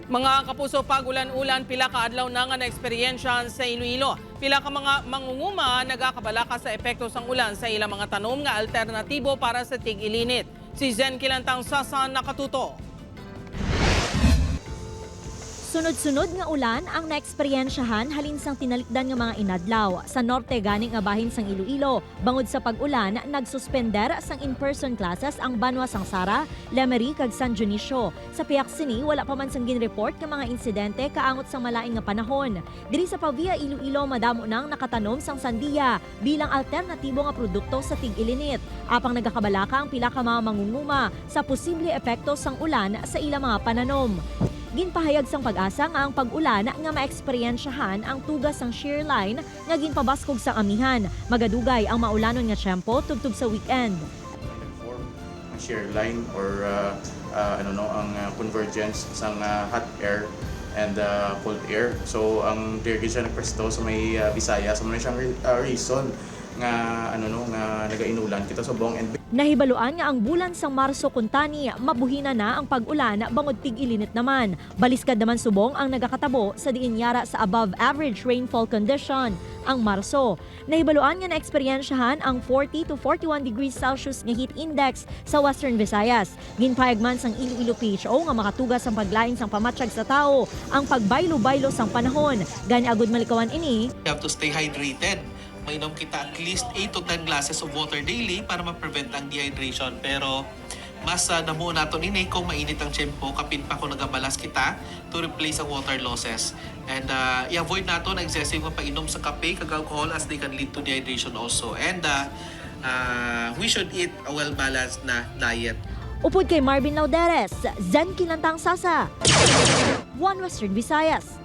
Mga kapuso, pag-ulan-ulan, pila ka adlaw na nga na-eksperyensya sa Iloilo. Pila ka mga mangunguma nagakabalaka sa epekto sang ulan sa ilang mga tanom nga alternatibo para sa tig-ilinit. Si Zen Kilantang Sasa nakatuto. Sunod-sunod nga ulan ang naeksperyensyahan halin sang tinalikdan nga mga inadlaw. Sa norte ganing nga bahin sang Iloilo, bangod sa pag-ulan, nagsuspender sang in-person classes ang Banwa sang Sara, Lemery kag San Dionisio. Sa piyak sini, wala pa man sang ginreport nga mga insidente kaangot sang malaing nga panahon. Diri sa Pavia, Iloilo, madamo nang nakatanom sang sandiya bilang alternatibo nga produkto sa tig-ilinit. Apang nagakabalaka ang pila ka mga mangunguma sa posible epekto sang ulan sa ilang mga pananom. Ginpahayag sang pag-asa nga ang pag-ulan nga maeksperiensyahan ang tugas sang shear line nga ginpabaskog sa amihan. Magadugay ang maulanon nga tiyempo tugtog sa weekend. Form ang shear line or ang convergence sang hot air and cold air. So ang diri siya nagpresto sa may Bisaya, sa may siyang reason nga nga nagainulan kita sa buong and Nahibaluan nga ang bulan sang Marso kuntani mabuhina na ang pag-ulan bangod tig-ilinit naman. Baliskad naman subong ang nagakatabo sa diin yara sa above average rainfall condition ang Marso. Nahibaluan nga naeksperyensyahan ang 40 to 41 degrees Celsius nga heat index sa Western Visayas. Ginpahayag man sang Iloilo PHO nga makatugas ang paglaing sang pamatsyag sa tao ang pagbaylo-baylo sang panahon. Gani agud malikawan ini. You have to stay hydrated. Mainom kita at least 8 to 10 glasses of water daily para ma-prevent ang dehydration. Pero mas namuo naton ini kung mainit ang tiyempo, kapin pa kung nagabalas kita to replace ang water losses. And i-avoid naton ang excessive nga painom sa kape kag alcohol as they can lead to dehydration also. And we should eat a well-balanced na diet. Upod kay Marvin Lauderes, Zen Kilantang Sasa, One Western Visayas.